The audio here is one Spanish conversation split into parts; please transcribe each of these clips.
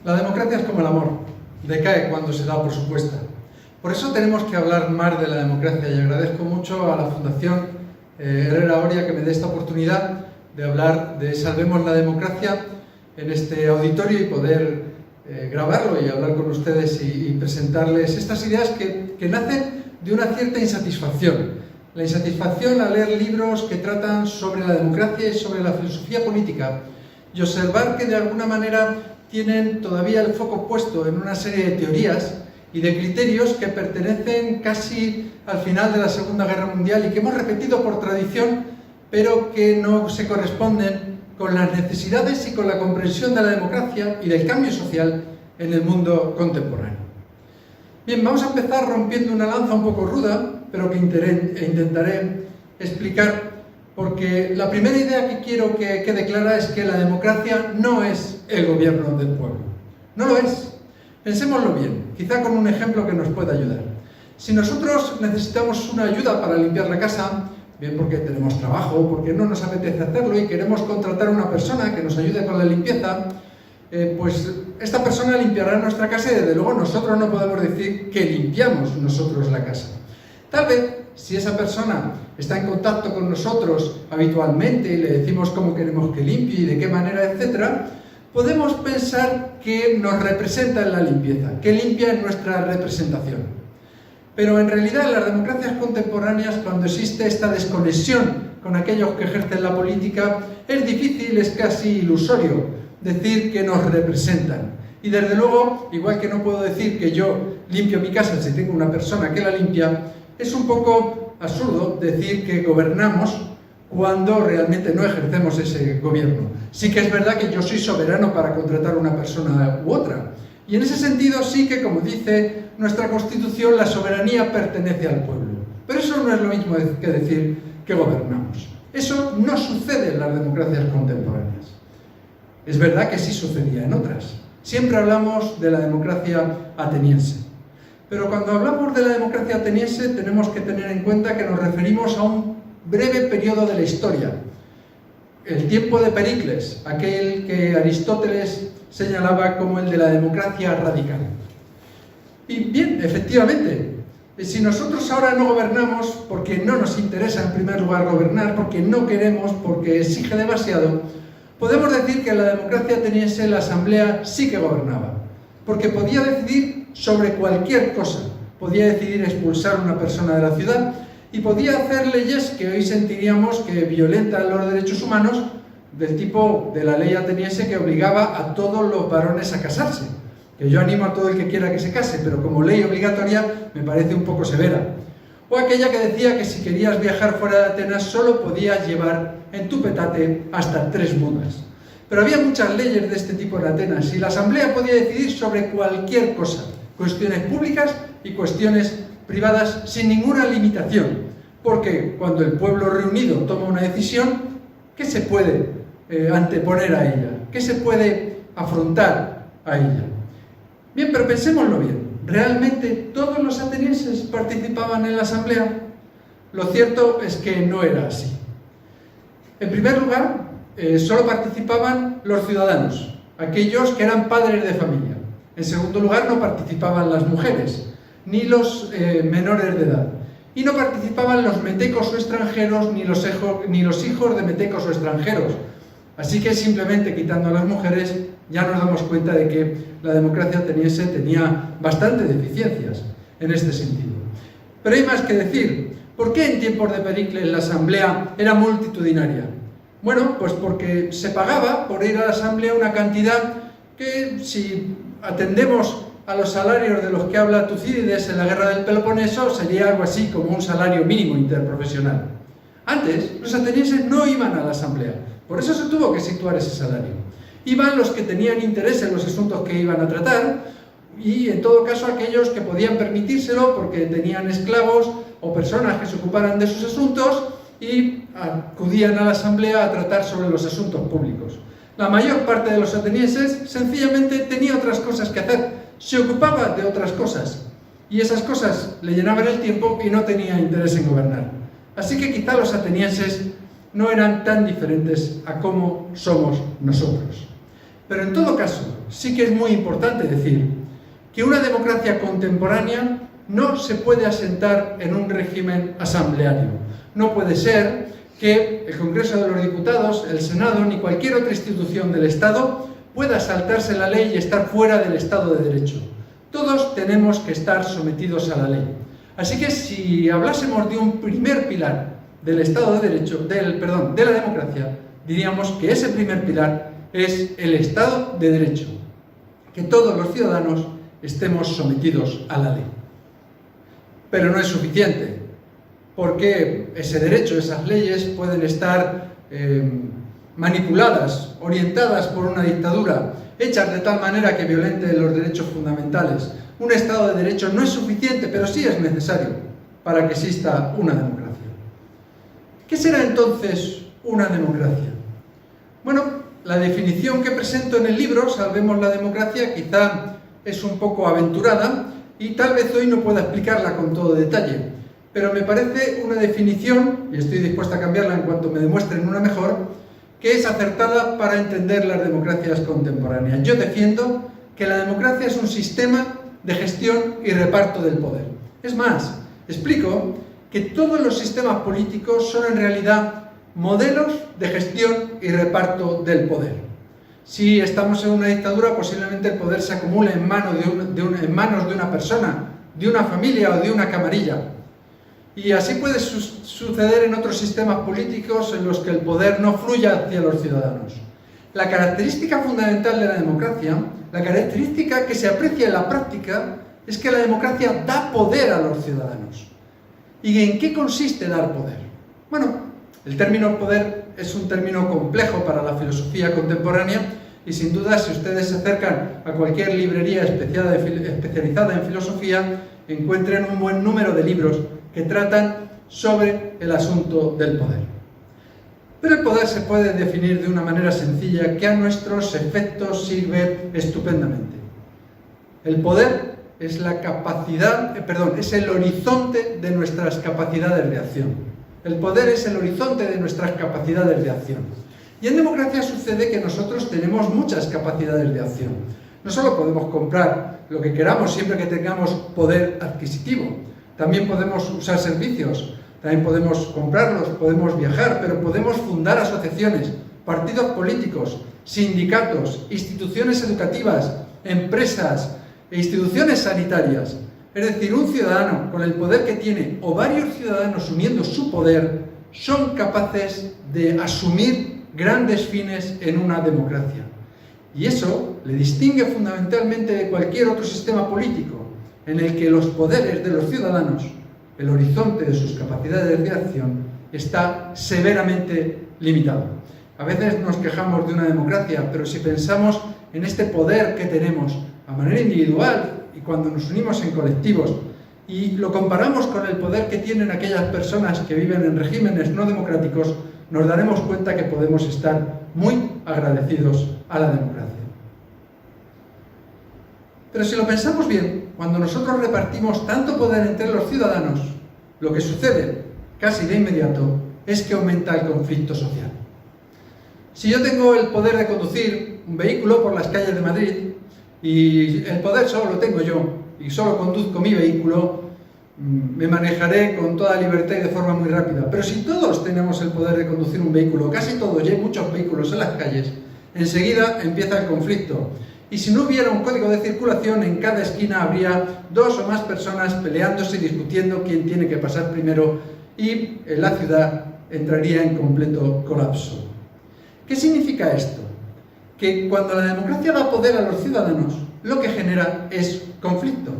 La democracia es como el amor, decae cuando se da por supuesta. Por eso tenemos que hablar más de la democracia y agradezco mucho a la Fundación Herrera Oria que me dé esta oportunidad de hablar de Salvemos la Democracia en este auditorio y poder grabarlo y hablar con ustedes y presentarles estas ideas que nacen de una cierta insatisfacción. La insatisfacción al leer libros que tratan sobre la democracia y sobre la filosofía política y observar que de alguna manera tienen todavía el foco puesto en una serie de teorías y de criterios que pertenecen casi al final de la Segunda Guerra Mundial y que hemos repetido por tradición, pero que no se corresponden con las necesidades y con la comprensión de la democracia y del cambio social en el mundo contemporáneo. Bien, vamos a empezar rompiendo una lanza un poco ruda, pero que intentaré explicar, porque la primera idea que quiero que quede clara es que la democracia no es el gobierno del pueblo. No lo es. Pensémoslo bien, quizá con un ejemplo que nos pueda ayudar. Si nosotros necesitamos una ayuda para limpiar la casa, bien porque tenemos trabajo, porque no nos apetece hacerlo y queremos contratar a una persona que nos ayude con la limpieza, pues esta persona limpiará nuestra casa y desde luego nosotros no podemos decir que limpiamos nosotros la casa. Tal vez, si esa persona está en contacto con nosotros habitualmente y le decimos cómo queremos que limpie y de qué manera, etc., podemos pensar que nos representa en la limpieza, que limpia en nuestra representación. Pero en realidad en las democracias contemporáneas, cuando existe esta desconexión con aquellos que ejercen la política, es difícil, es casi ilusorio decir que nos representan. Y desde luego, igual que no puedo decir que yo limpio mi casa si tengo una persona que la limpia, es un poco absurdo decir que gobernamos cuando realmente no ejercemos ese gobierno. Sí que es verdad que yo soy soberano para contratar a una persona u otra. Y en ese sentido sí que, como dice nuestra Constitución, la soberanía pertenece al pueblo. Pero eso no es lo mismo que decir que gobernamos. Eso no sucede en las democracias contemporáneas. Es verdad que sí sucedía en otras. Siempre hablamos de la democracia ateniense. Pero cuando hablamos de la democracia ateniense tenemos que tener en cuenta que nos referimos a un breve periodo de la historia. El tiempo de Pericles, aquel que Aristóteles señalaba como el de la democracia radical. Y bien, efectivamente, si nosotros ahora no gobernamos porque no nos interesa en primer lugar gobernar, porque no queremos, porque exige demasiado, podemos decir que en la democracia ateniense la asamblea sí que gobernaba, porque podía decidir sobre cualquier cosa, podía decidir expulsar a una persona de la ciudad y podía hacer leyes que hoy sentiríamos que violentan los derechos humanos, del tipo de la ley ateniense que obligaba a todos los varones a casarse, que yo animo a todo el que quiera que se case, pero como ley obligatoria me parece un poco severa. O aquella que decía que si querías viajar fuera de Atenas solo podías llevar en tu petate hasta 3 mudas. Pero había muchas leyes de este tipo en Atenas y la asamblea podía decidir sobre cualquier cosa, cuestiones públicas y cuestiones privadas sin ninguna limitación, porque cuando el pueblo reunido toma una decisión, ¿qué se puede anteponer a ella? ¿Qué se puede afrontar a ella? Bien, pero pensémoslo bien. ¿Realmente todos los atenienses participaban en la asamblea? Lo cierto es que no era así. En primer lugar, solo participaban los ciudadanos, aquellos que eran padres de familia. En segundo lugar, no participaban las mujeres, ni los menores de edad. Y no participaban los metecos o extranjeros, ni los hijos de metecos o extranjeros. Así que simplemente quitando a las mujeres ya nos damos cuenta de que la democracia ateniense tenía bastantes deficiencias en este sentido. Pero hay más que decir. ¿Por qué en tiempos de Pericles la asamblea era multitudinaria? Bueno, pues porque se pagaba por ir a la asamblea una cantidad que, si atendemos a los salarios de los que habla Tucídides en la guerra del Peloponeso, sería algo así como un salario mínimo interprofesional. Antes, los atenienses no iban a la asamblea, por eso se tuvo que situar ese salario. Iban los que tenían interés en los asuntos que iban a tratar y, en todo caso, aquellos que podían permitírselo porque tenían esclavos o personas que se ocuparan de sus asuntos y acudían a la asamblea a tratar sobre los asuntos públicos. La mayor parte de los atenienses sencillamente tenía otras cosas que hacer, se ocupaba de otras cosas y esas cosas le llenaban el tiempo y no tenía interés en gobernar. Así que quizá los atenienses no eran tan diferentes a cómo somos nosotros. Pero en todo caso, sí que es muy importante decir que una democracia contemporánea no se puede asentar en un régimen asambleario. No puede ser que el Congreso de los Diputados, el Senado, ni cualquier otra institución del Estado pueda saltarse la ley y estar fuera del Estado de Derecho. Todos tenemos que estar sometidos a la ley. Así que si hablásemos de un primer pilar del Estado de Derecho, de la democracia, diríamos que ese primer pilar es el Estado de Derecho, que todos los ciudadanos estemos sometidos a la ley. Pero no es suficiente, porque ese derecho, esas leyes pueden estar manipuladas, orientadas por una dictadura, hechas de tal manera que violenten los derechos fundamentales. Un Estado de Derecho no es suficiente, pero sí es necesario para que exista una democracia. ¿Qué será entonces una democracia? Bueno, la definición que presento en el libro, Salvemos la democracia, quizá es un poco aventurada y tal vez hoy no pueda explicarla con todo detalle, pero me parece una definición, y estoy dispuesta a cambiarla en cuanto me demuestren una mejor, que es acertada para entender las democracias contemporáneas. Yo defiendo que la democracia es un sistema de gestión y reparto del poder. Es más, explico que todos los sistemas políticos son en realidad modelos de gestión y reparto del poder. Si estamos en una dictadura, posiblemente el poder se acumule en manos de una persona, de una familia o de una camarilla. Y así puede suceder en otros sistemas políticos en los que el poder no fluya hacia los ciudadanos. La característica fundamental de la democracia, la característica que se aprecia en la práctica, es que la democracia da poder a los ciudadanos. ¿Y en qué consiste dar poder? Bueno, el término poder es un término complejo para la filosofía contemporánea y sin duda si ustedes se acercan a cualquier librería especializada en filosofía, encuentren un buen número de libros que tratan sobre el asunto del poder. Pero el poder se puede definir de una manera sencilla que a nuestros efectos sirve estupendamente. El poder es la capacidad, es el horizonte de nuestras capacidades de acción. El poder es el horizonte de nuestras capacidades de acción. Y en democracia sucede que nosotros tenemos muchas capacidades de acción. No solo podemos comprar lo que queramos siempre que tengamos poder adquisitivo, también podemos usar servicios, también podemos comprarlos, podemos viajar, pero podemos fundar asociaciones, partidos políticos, sindicatos, instituciones educativas, empresas e instituciones sanitarias. Es decir, un ciudadano con el poder que tiene o varios ciudadanos uniendo su poder son capaces de asumir grandes fines en una democracia. Y eso le distingue fundamentalmente de cualquier otro sistema político en el que los poderes de los ciudadanos, el horizonte de sus capacidades de acción, está severamente limitado. A veces nos quejamos de una democracia, pero si pensamos en este poder que tenemos a manera individual y cuando nos unimos en colectivos y lo comparamos con el poder que tienen aquellas personas que viven en regímenes no democráticos, nos daremos cuenta que podemos estar muy agradecidos a la democracia. Pero si lo pensamos bien, cuando nosotros repartimos tanto poder entre los ciudadanos, lo que sucede casi de inmediato es que aumenta el conflicto social. Si yo tengo el poder de conducir un vehículo por las calles de Madrid y el poder solo lo tengo yo y solo conduzco mi vehículo, me manejaré con toda libertad y de forma muy rápida. Pero si todos tenemos el poder de conducir un vehículo, casi todos, y hay muchos vehículos en las calles, enseguida empieza el conflicto. Y si no hubiera un código de circulación, en cada esquina habría dos o más personas peleándose y discutiendo quién tiene que pasar primero y la ciudad entraría en completo colapso. ¿Qué significa esto? Que cuando la democracia da poder a los ciudadanos, lo que genera es conflicto.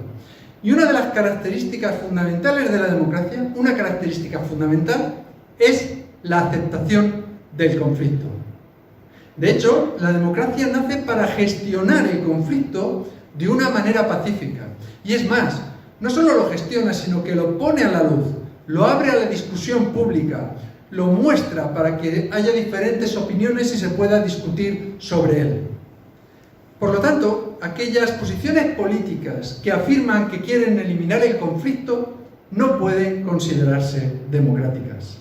Y una de las características fundamentales de la democracia, una característica fundamental, es la aceptación del conflicto. De hecho, la democracia nace para gestionar el conflicto de una manera pacífica. Y es más, no solo lo gestiona, sino que lo pone a la luz, lo abre a la discusión pública, lo muestra para que haya diferentes opiniones y se pueda discutir sobre él. Por lo tanto, aquellas posiciones políticas que afirman que quieren eliminar el conflicto no pueden considerarse democráticas.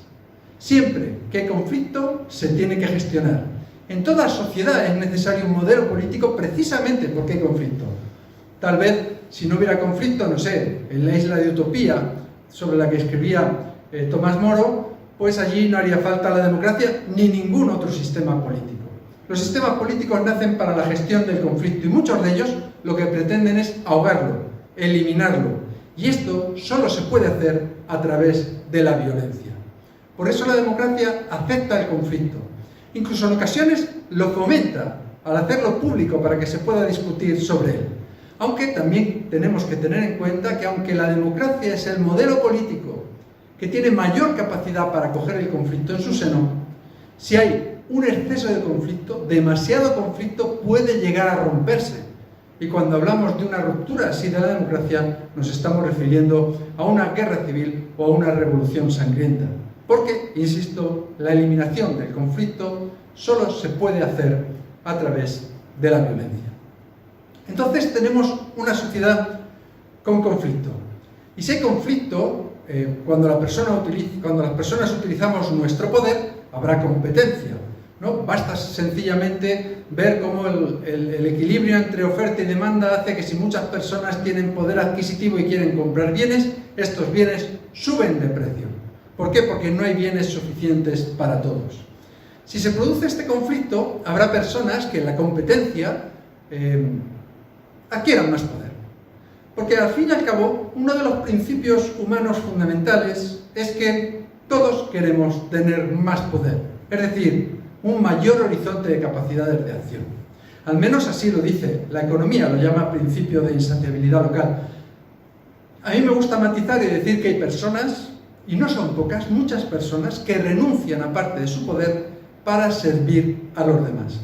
Siempre que hay conflicto se tiene que gestionar. En toda sociedad es necesario un modelo político precisamente porque hay conflicto. Tal vez, si no hubiera conflicto, no sé, en la isla de Utopía, sobre la que escribía Tomás Moro, pues allí no haría falta la democracia ni ningún otro sistema político. Los sistemas políticos nacen para la gestión del conflicto y muchos de ellos lo que pretenden es ahogarlo, eliminarlo. Y esto solo se puede hacer a través de la violencia. Por eso la democracia acepta el conflicto. Incluso en ocasiones lo fomenta al hacerlo público para que se pueda discutir sobre él. Aunque también tenemos que tener en cuenta que aunque la democracia es el modelo político que tiene mayor capacidad para acoger el conflicto en su seno, si hay un exceso de conflicto, demasiado conflicto puede llegar a romperse. Y cuando hablamos de una ruptura así de la democracia, nos estamos refiriendo a una guerra civil o a una revolución sangrienta. Porque, insisto, la eliminación del conflicto solo se puede hacer a través de la violencia. Entonces tenemos una sociedad con conflicto. Y si hay conflicto, cuando las personas utilizamos nuestro poder, habrá competencia, ¿no? Basta sencillamente ver cómo el equilibrio entre oferta y demanda hace que si muchas personas tienen poder adquisitivo y quieren comprar bienes, estos bienes suben de precio. ¿Por qué? Porque no hay bienes suficientes para todos. Si se produce este conflicto, habrá personas que en la competencia adquieran más poder. Porque al fin y al cabo, uno de los principios humanos fundamentales es que todos queremos tener más poder, es decir, un mayor horizonte de capacidades de acción. Al menos así lo dice la economía, lo llama principio de insaciabilidad local. A mí me gusta matizar y decir que hay personas, y no son pocas, muchas personas que renuncian a parte de su poder para servir a los demás.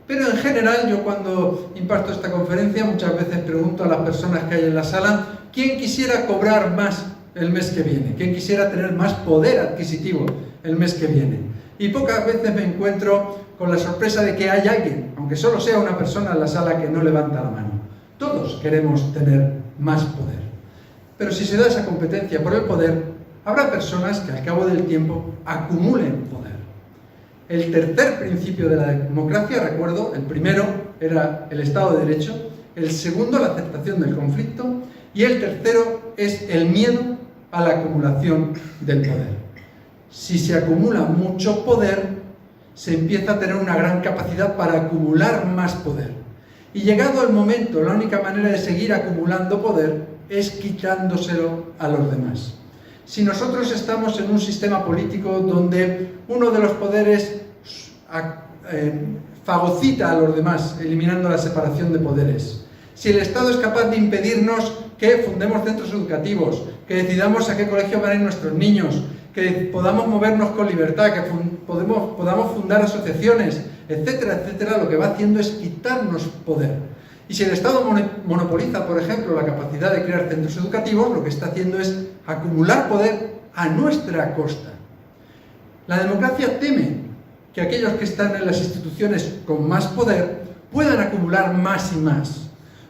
Pero en general, yo cuando imparto esta conferencia muchas veces pregunto a las personas que hay en la sala ¿quién quisiera cobrar más el mes que viene? ¿Quién quisiera tener más poder adquisitivo el mes que viene? Y pocas veces me encuentro con la sorpresa de que hay alguien, aunque solo sea una persona en la sala, que no levanta la mano. Todos queremos tener más poder. Pero si se da esa competencia por el poder, habrá personas que al cabo del tiempo acumulen poder. El tercer principio de la democracia, recuerdo, el primero era el Estado de Derecho, el segundo la aceptación del conflicto y el tercero es el miedo a la acumulación del poder. Si se acumula mucho poder, se empieza a tener una gran capacidad para acumular más poder. Y llegado el momento, la única manera de seguir acumulando poder es quitándoselo a los demás. Si nosotros estamos en un sistema político donde uno de los poderes fagocita a los demás, eliminando la separación de poderes, si el Estado es capaz de impedirnos que fundemos centros educativos, que decidamos a qué colegio van a ir nuestros niños, que podamos movernos con libertad, que podamos fundar asociaciones, etcétera, etcétera, lo que va haciendo es quitarnos poder. Y si el Estado monopoliza, por ejemplo, la capacidad de crear centros educativos, lo que está haciendo es acumular poder a nuestra costa. La democracia teme que aquellos que están en las instituciones con más poder puedan acumular más y más.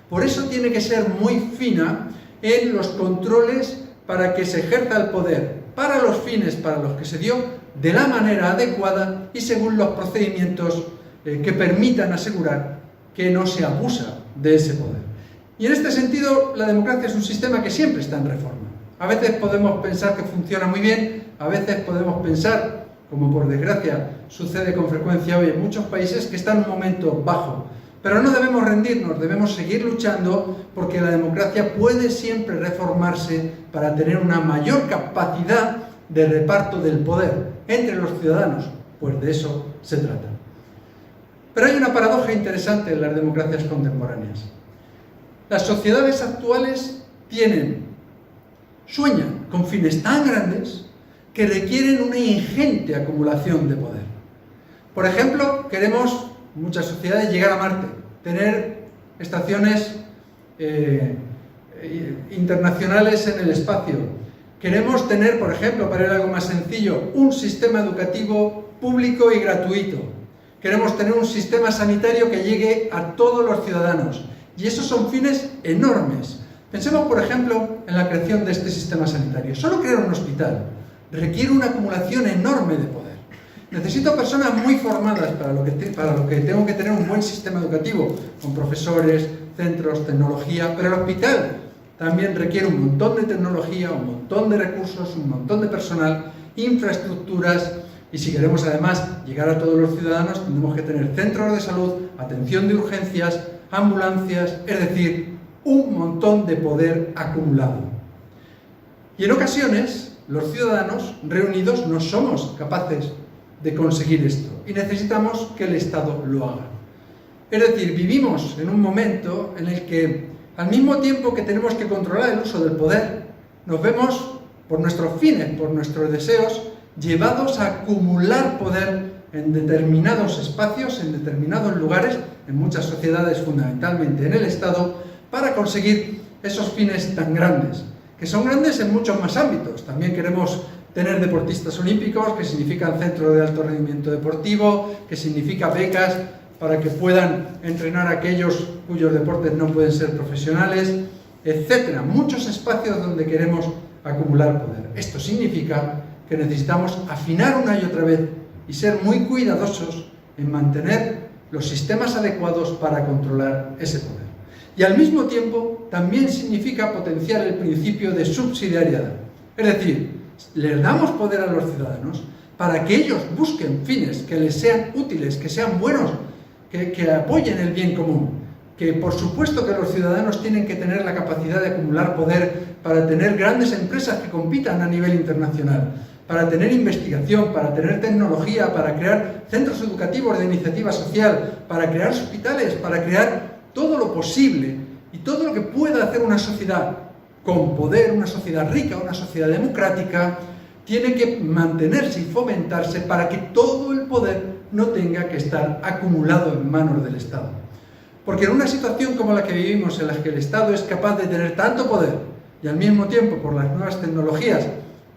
Por eso tiene que ser muy fina en los controles para que se ejerza el poder para los fines para los que se dio, de la manera adecuada y según los procedimientos que permitan asegurar que no se abusa de ese poder. Y en este sentido, la democracia es un sistema que siempre está en reforma. A veces podemos pensar que funciona muy bien, a veces podemos pensar, como por desgracia sucede con frecuencia hoy en muchos países, que está en un momento bajo. Pero no debemos rendirnos, debemos seguir luchando porque la democracia puede siempre reformarse para tener una mayor capacidad de reparto del poder entre los ciudadanos, pues de eso se trata. Pero hay una paradoja interesante en las democracias contemporáneas. Las sociedades actuales sueñan con fines tan grandes que requieren una ingente acumulación de poder. Por ejemplo, queremos, muchas sociedades, llegar a Marte, tener estaciones internacionales en el espacio. Queremos tener, por ejemplo, para ir a algo más sencillo, un sistema educativo público y gratuito. Queremos tener un sistema sanitario que llegue a todos los ciudadanos. Y esos son fines enormes. Pensemos, por ejemplo, en la creación de este sistema sanitario. Solo crear un hospital requiere una acumulación enorme de poder. Necesito personas muy formadas para lo que tengo que tener un buen sistema educativo, con profesores, centros, tecnología, pero el hospital también requiere un montón de tecnología, un montón de recursos, un montón de personal, infraestructuras, y si queremos además llegar a todos los ciudadanos, tenemos que tener centros de salud, atención de urgencias, ambulancias, es decir, un montón de poder acumulado. Y en ocasiones, los ciudadanos reunidos no somos capaces de conseguir esto y necesitamos que el Estado lo haga. Es decir, vivimos en un momento en el que, al mismo tiempo que tenemos que controlar el uso del poder, nos vemos, por nuestros fines, por nuestros deseos, llevados a acumular poder en determinados espacios, en determinados lugares, en muchas sociedades, fundamentalmente en el Estado, para conseguir esos fines tan grandes, que son grandes en muchos más ámbitos. También queremos tener deportistas olímpicos, que significan centros de alto rendimiento deportivo, que significa becas para que puedan entrenar a aquellos cuyos deportes no pueden ser profesionales, etcétera. Muchos espacios donde queremos acumular poder. Esto significa que necesitamos afinar una y otra vez y ser muy cuidadosos en mantener los sistemas adecuados para controlar ese poder. Y al mismo tiempo también significa potenciar el principio de subsidiariedad. Es decir, les damos poder a los ciudadanos para que ellos busquen fines que les sean útiles, que sean buenos, que apoyen el bien común. Que por supuesto que los ciudadanos tienen que tener la capacidad de acumular poder para tener grandes empresas que compitan a nivel internacional, para tener investigación, para tener tecnología, para crear centros educativos de iniciativa social, para crear hospitales, para crear todo lo posible y todo lo que pueda hacer una sociedad con poder, una sociedad rica, una sociedad democrática, tiene que mantenerse y fomentarse para que todo el poder no tenga que estar acumulado en manos del Estado. Porque en una situación como la que vivimos, en la que el Estado es capaz de tener tanto poder y al mismo tiempo, por las nuevas tecnologías,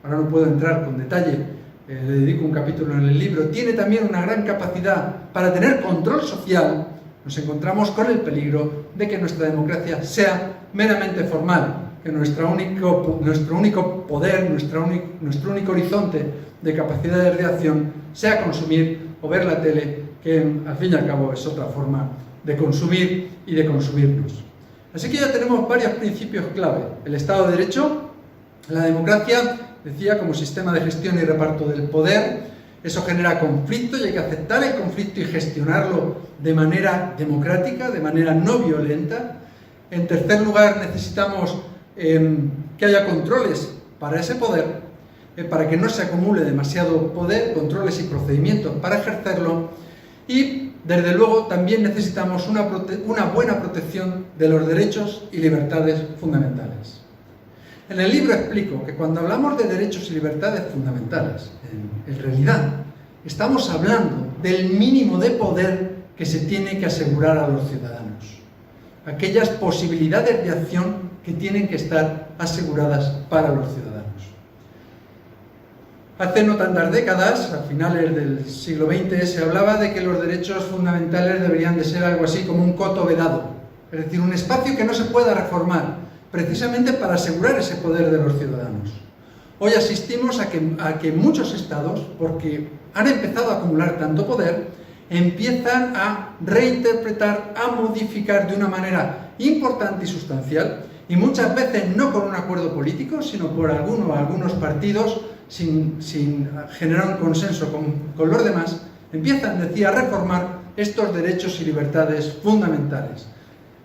ahora no puedo entrar con detalle, le dedico un capítulo en el libro, tiene también una gran capacidad para tener control social, nos encontramos con el peligro de que nuestra democracia sea meramente formal, que nuestro único poder, nuestro único horizonte de capacidades de acción sea consumir o ver la tele, que al fin y al cabo es otra forma de consumir y de consumirnos. Así que ya tenemos varios principios clave. El Estado de Derecho, la democracia, decía, como sistema de gestión y reparto del poder. Eso genera conflicto y hay que aceptar el conflicto y gestionarlo de manera democrática, de manera no violenta. En tercer lugar, necesitamos que haya controles para ese poder, para que no se acumule demasiado poder, controles y procedimientos para ejercerlo. Y, desde luego, también necesitamos una buena protección de los derechos y libertades fundamentales. En el libro explico que cuando hablamos de derechos y libertades fundamentales, en realidad estamos hablando del mínimo de poder que se tiene que asegurar a los ciudadanos. Aquellas posibilidades de acción que tienen que estar aseguradas para los ciudadanos. Hace no tantas décadas, a finales del siglo XX, se hablaba de que los derechos fundamentales deberían de ser algo así como un coto vedado, es decir, un espacio que no se pueda reformar, precisamente para asegurar ese poder de los ciudadanos. Hoy asistimos a que muchos estados, porque han empezado a acumular tanto poder, empiezan a reinterpretar, a modificar de una manera importante y sustancial, y muchas veces no con un acuerdo político, sino por algunos partidos, sin generar un consenso con los demás, empiezan, decía, a reformar estos derechos y libertades fundamentales,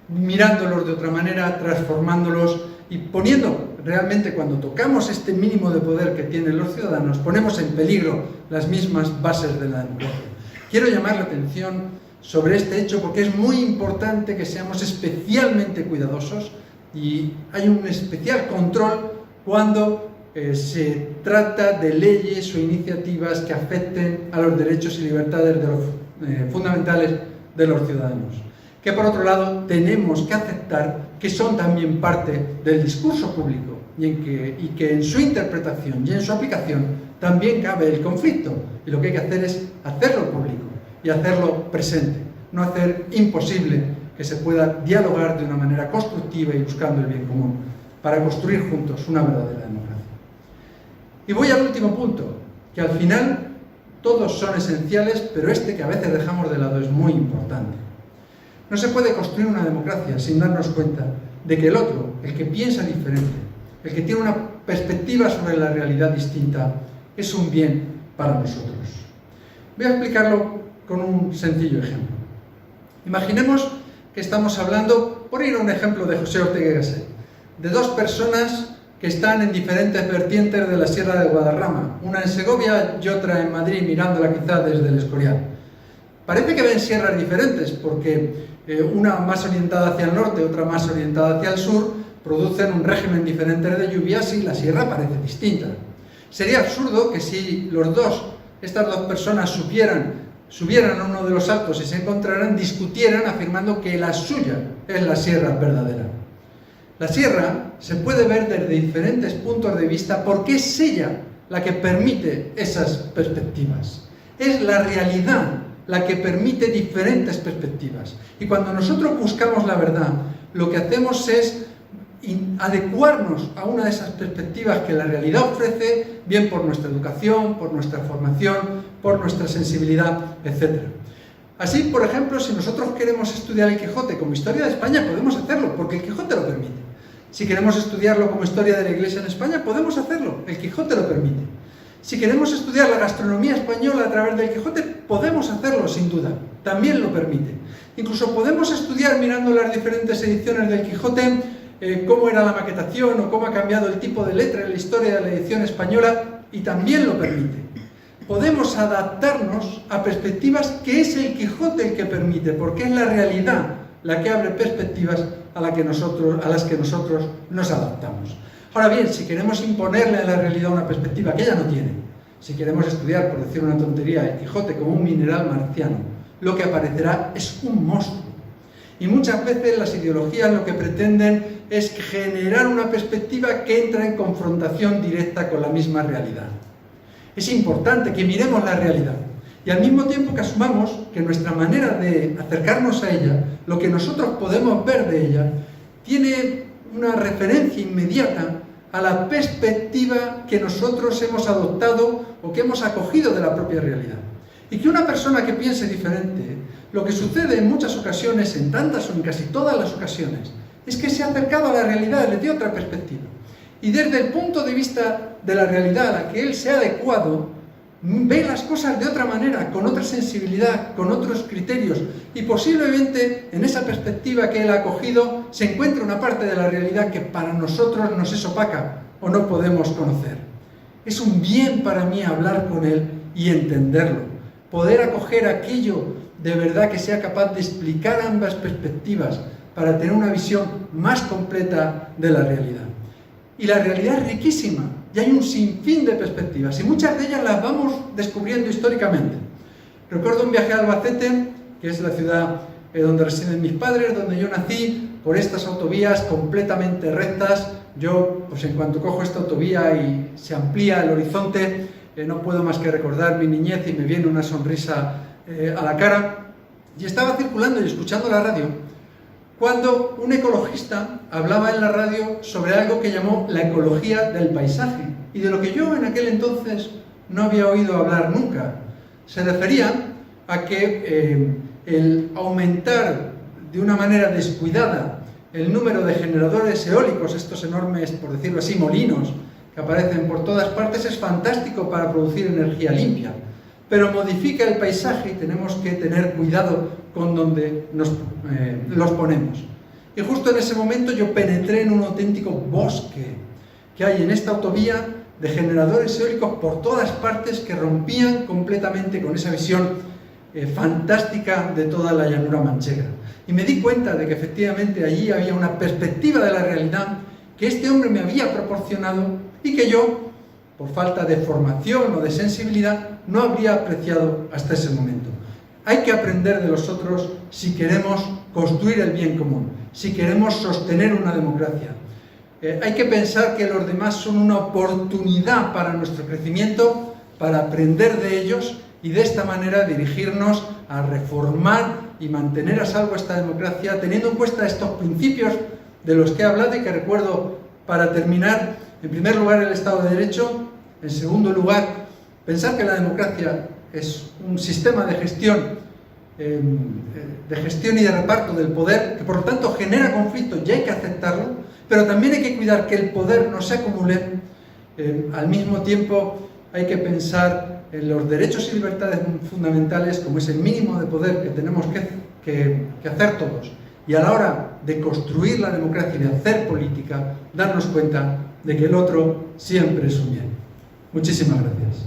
mirándolos de otra manera, transformándolos y poniendo, realmente cuando tocamos este mínimo de poder que tienen los ciudadanos, ponemos en peligro las mismas bases de la democracia. Quiero llamar la atención sobre este hecho porque es muy importante que seamos especialmente cuidadosos y hay un especial control cuando se trata de leyes o iniciativas que afecten a los derechos y libertades fundamentales de los ciudadanos. Que por otro lado tenemos que aceptar que son también parte del discurso público y que en su interpretación y en su aplicación también cabe el conflicto. Y lo que hay que hacer es hacerlo público y hacerlo presente, no hacer imposible que se pueda dialogar de una manera constructiva y buscando el bien común para construir juntos una verdadera democracia. Y voy al último punto, que al final Todos son esenciales, pero este que a veces dejamos de lado es muy importante. No se puede construir una democracia sin darnos cuenta de que el otro, el que piensa diferente, el que tiene una perspectiva sobre la realidad distinta, es un bien para nosotros. Voy a explicarlo con un sencillo ejemplo. Imaginemos que estamos hablando, por ir a un ejemplo de José Ortega y Gasset, de dos personas que están en diferentes vertientes de la Sierra de Guadarrama, una en Segovia y otra en Madrid, mirándola quizá desde el Escorial. Parece que ven sierras diferentes, porque una más orientada hacia el norte, otra más orientada hacia el sur, producen un régimen diferente de lluvias y la sierra parece distinta. Sería absurdo que si estas dos personas subieran a uno de los altos y se encontraran, discutieran afirmando que la suya es la sierra verdadera. La sierra se puede ver desde diferentes puntos de vista porque es ella la que permite esas perspectivas. Es la realidad la que permite diferentes perspectivas. Y cuando nosotros buscamos la verdad, lo que hacemos es adecuarnos a una de esas perspectivas que la realidad ofrece, bien por nuestra educación, por nuestra formación, por nuestra sensibilidad, etc. Así, por ejemplo, si nosotros queremos estudiar el Quijote como historia de España, podemos hacerlo, porque el Quijote lo permite. Si queremos estudiarlo como historia de la Iglesia en España, podemos hacerlo, el Quijote lo permite. Si queremos estudiar la gastronomía española a través del Quijote, podemos hacerlo sin duda, también lo permite. Incluso podemos estudiar, mirando las diferentes ediciones del Quijote, cómo era la maquetación o cómo ha cambiado el tipo de letra en la historia de la edición española, y también lo permite. Podemos adaptarnos a perspectivas que es el Quijote el que permite, porque es la realidad la que abre perspectivas a las que nosotros nos adaptamos. Ahora bien, si queremos imponerle a la realidad una perspectiva que ella no tiene, si queremos estudiar, por decir una tontería, el Quijote como un mineral marciano, lo que aparecerá es un monstruo. Y muchas veces las ideologías lo que pretenden es generar una perspectiva que entra en confrontación directa con la misma realidad. Es importante que miremos la realidad y al mismo tiempo que asumamos que nuestra manera de acercarnos a ella, lo que nosotros podemos ver de ella, tiene una referencia inmediata a la perspectiva que nosotros hemos adoptado o que hemos acogido de la propia realidad. Y que una persona que piense diferente, lo que sucede en muchas ocasiones, en tantas o en casi todas las ocasiones, es que se ha acercado a la realidad desde otra perspectiva. Y desde el punto de vista de la realidad a la que él se ha adecuado, ve las cosas de otra manera, con otra sensibilidad, con otros criterios, y posiblemente en esa perspectiva que él ha acogido se encuentra una parte de la realidad que para nosotros nos es opaca o no podemos conocer. Es un bien para mí hablar con él y entenderlo, poder acoger aquello de verdad que sea capaz de explicar ambas perspectivas para tener una visión más completa de la realidad. Y la realidad es riquísima, y hay un sinfín de perspectivas, y muchas de ellas las vamos descubriendo históricamente. Recuerdo un viaje a Albacete, que es la ciudad donde residen mis padres, donde yo nací, por estas autovías completamente rectas. Yo, pues en cuanto cojo esta autovía y se amplía el horizonte, no puedo más que recordar mi niñez y me viene una sonrisa a la cara. Y estaba circulando y escuchando la radio cuando un ecologista hablaba en la radio sobre algo que llamó la ecología del paisaje, y de lo que yo en aquel entonces no había oído hablar nunca. Se refería a que el aumentar de una manera descuidada el número de generadores eólicos, estos enormes, por decirlo así, molinos, que aparecen por todas partes, es fantástico para producir energía limpia, pero modifica el paisaje y tenemos que tener cuidado con donde los ponemos. Y justo en ese momento yo penetré en un auténtico bosque que hay en esta autovía de generadores eólicos por todas partes que rompían completamente con esa visión fantástica de toda la llanura manchega. Y me di cuenta de que efectivamente allí había una perspectiva de la realidad que este hombre me había proporcionado y que yo, por falta de formación o de sensibilidad, no habría apreciado hasta ese momento. Hay que aprender de los otros si queremos construir el bien común, si queremos sostener una democracia. Hay que pensar que los demás son una oportunidad para nuestro crecimiento, para aprender de ellos y de esta manera dirigirnos a reformar y mantener a salvo esta democracia, teniendo en cuenta estos principios de los que he hablado y que recuerdo para terminar. En primer lugar, el Estado de Derecho. En segundo lugar, pensar que la democracia es un sistema de gestión y de reparto del poder, que por lo tanto genera conflicto y hay que aceptarlo, pero también hay que cuidar que el poder no se acumule. Al mismo tiempo hay que pensar en los derechos y libertades fundamentales como ese mínimo de poder que tenemos que hacer todos. Y a la hora de construir la democracia y de hacer política, darnos cuenta de que el otro siempre es un bien. Muchísimas gracias.